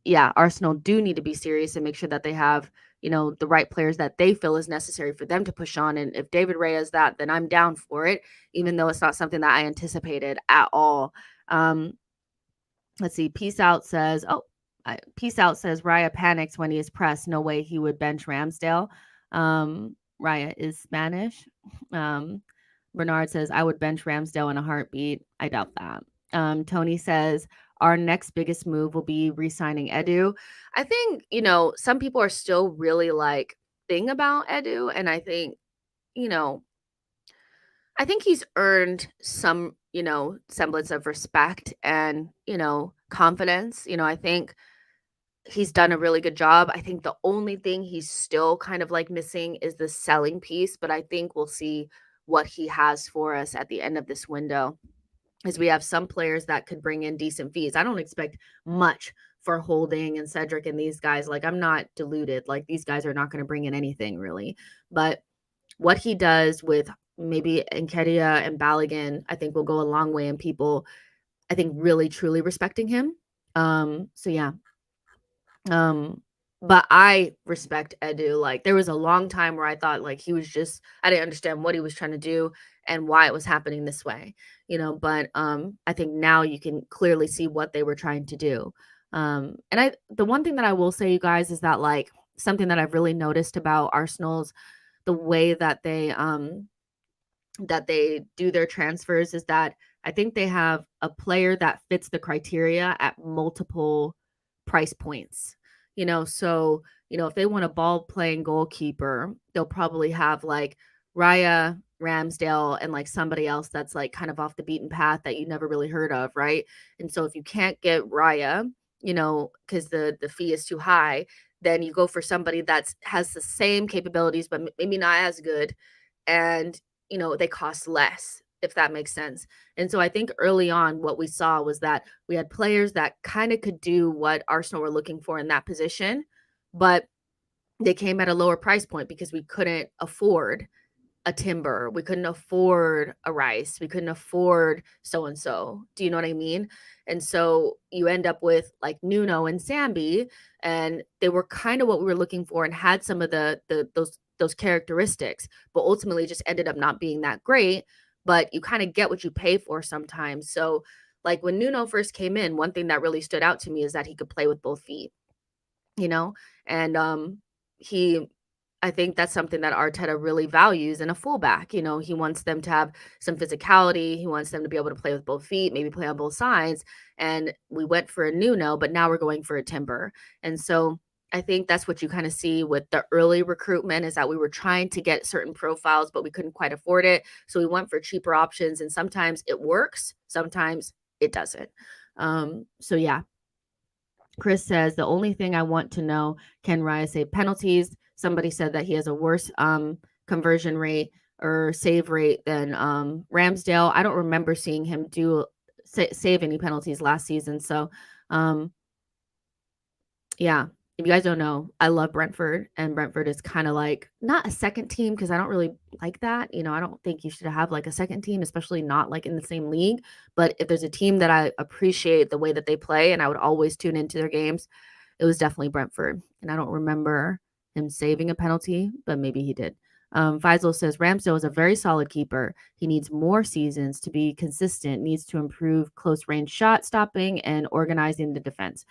yeah, Arsenal do need to be serious and make sure that they have, the right players that they feel is necessary for them to push on. And if David Raya is that, then I'm down for it, even though it's not something that I anticipated at all. Let's see. Peace Out says, Raya panics when he is pressed. No way he would bench Ramsdale. Raya is Spanish. Bernard says, I would bench Ramsdale in a heartbeat. I doubt that. Tony says, our next biggest move will be re-signing Edu. I think, some people are still really like thing about Edu. And I think, he's earned some, semblance of respect and, confidence. I think he's done a really good job. I think the only thing he's still kind of like missing is the selling piece, but I think we'll see what he has for us at the end of this window, as we have some players that could bring in decent fees. I don't expect much for Holding and Cedric and these guys. Like, I'm not deluded. Like, these guys are not going to bring in anything really. But what he does with maybe Nketiah and Balogun, I think will go a long way in people, I think, really truly respecting him. So yeah. But I respect Edu. Like, there was a long time where I thought like he was just, I didn't understand what he was trying to do and why it was happening this way, but I think now you can clearly see what they were trying to do. And the one thing that I will say, you guys, is that, like, something that I've really noticed about Arsenal's, the way that they do their transfers, is that I think they have a player that fits the criteria at multiple price points. So, if they want a ball playing goalkeeper, they'll probably have like Raya, Ramsdale, and like somebody else that's like kind of off the beaten path that you never really heard of, right? And so if you can't get Raya, because the fee is too high, then you go for somebody that has the same capabilities but maybe not as good, and they cost less, if that makes sense. And so I think early on what we saw was that we had players that kind of could do what Arsenal were looking for in that position, but they came at a lower price point because we couldn't afford a Timber, we couldn't afford a Rice, we couldn't afford so and so. Do you know what I mean? And so you end up with like Nuno and Sambi, and they were kind of what we were looking for and had some of those characteristics, but ultimately just ended up not being that great. But you kind of get what you pay for sometimes. So, like, when Nuno first came in, one thing that really stood out to me is that he could play with both feet, and he I think that's something that Arteta really values in a fullback. He wants them to have some physicality. He wants them to be able to play with both feet, maybe play on both sides. And we went for a Nuno, but now we're going for a Timber. And so I think that's what you kind of see with the early recruitment, is that we were trying to get certain profiles, but we couldn't quite afford it. So we went for cheaper options, and sometimes it works, sometimes it doesn't. So yeah. Chris says, the only thing I want to know, can Raya save penalties? Somebody said that he has a worse conversion rate or save rate than Ramsdale. I don't remember seeing him save any penalties last season. So yeah, if you guys don't know, I love Brentford, and Brentford is kind of like not a second team because I don't really like that. I don't think you should have like a second team, especially not like in the same league. But if there's a team that I appreciate the way that they play and I would always tune into their games, it was definitely Brentford. And I don't remember him saving a penalty, but maybe he did. Faisal says Ramsdale is a very solid keeper. He needs more seasons to be consistent, needs to improve close range shot stopping and organizing the defense.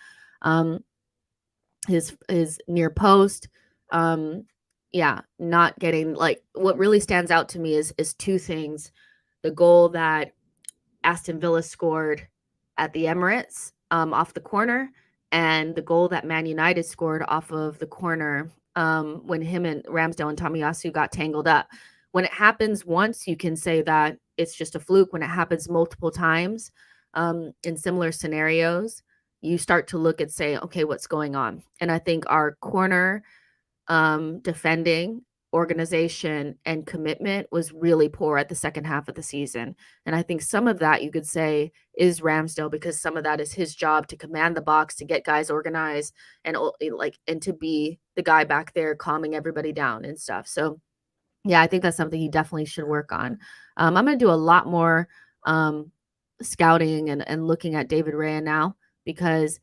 His near post, yeah, not getting like what really stands out to me is two things. The goal that Aston Villa scored at the Emirates off the corner, and the goal that Man United scored off of the corner when him and Ramsdale and Tomiyasu got tangled up. When it happens once, you can say that it's just a fluke. When it happens multiple times in similar scenarios, you start to look and say, okay, what's going on? And I think our corner defending organization and commitment was really poor at the second half of the season. And I think some of that you could say is Ramsdale because some of that is his job to command the box, to get guys organized and and to be the guy back there calming everybody down and stuff. So yeah, I think that's something he definitely should work on. I'm going to do a lot more scouting and looking at David Raya now because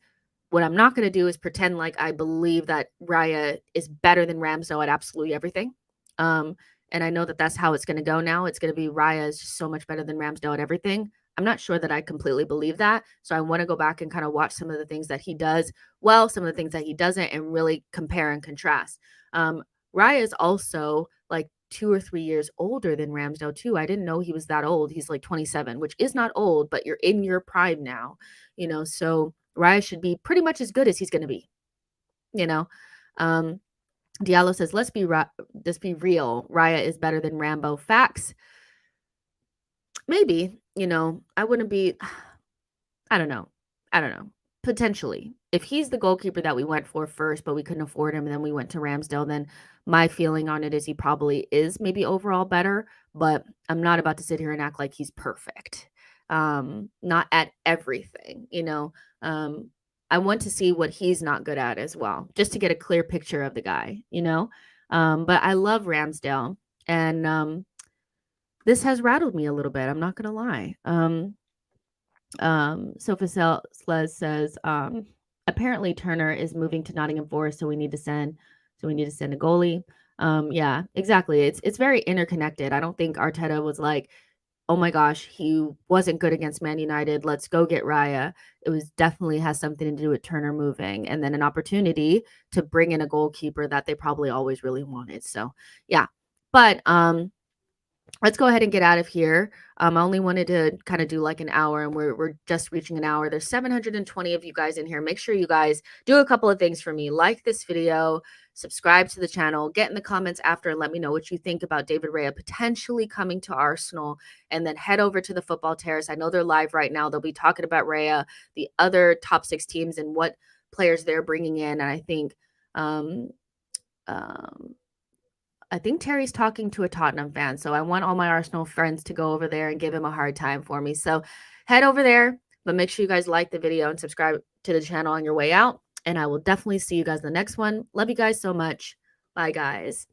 what I'm not going to do is pretend like I believe that Raya is better than Ramsdale at absolutely everything. And I know that that's how it's going to go now. It's going to be Raya is just so much better than Ramsdale at everything. I'm not sure that I completely believe that. So I want to go back and kind of watch some of the things that he does well, some of the things that he doesn't, and really compare and contrast. Raya is also like 2 or 3 years older than Ramsdale too. I didn't know he was that old. He's like 27, which is not old, but you're in your prime now, so Raya should be pretty much as good as he's going to be, you know. Diallo says, let's be real. Raya is better than Rambo. Facts. Maybe, I wouldn't be, I don't know. Potentially. If he's the goalkeeper that we went for first, but we couldn't afford him, and then we went to Ramsdale, then my feeling on it is he probably is maybe overall better, but I'm not about to sit here and act like he's perfect. Not at everything, I want to see what he's not good at as well, just to get a clear picture of the guy, but I love Ramsdale, and this has rattled me a little bit. I'm not going to lie. Sophia Slez says, apparently Turner is moving to Nottingham Forest, so we need to send a goalie. Yeah, exactly. It's very interconnected. I don't think Arteta was like, oh my gosh, he wasn't good against Man United. Let's go get Raya. It was definitely has something to do with Turner moving and then an opportunity to bring in a goalkeeper that they probably always really wanted. So yeah. But let's go ahead and get out of here. I only wanted to kind of do like an hour, and we're just reaching an hour. There's 720 of you guys in here. Make sure you guys do a couple of things for me. Like this video, subscribe to the channel, get in the comments after and let me know what you think about David Raya potentially coming to Arsenal, and then head over to the Football Terrace. I know they're live right now. They'll be talking about Raya, the other top 6 teams, and what players they're bringing in. And I think Terry's talking to a Tottenham fan, so I want all my Arsenal friends to go over there and give him a hard time for me. So head over there, but make sure you guys like the video and subscribe to the channel on your way out. And I will definitely see you guys in the next one. Love you guys so much. Bye, guys.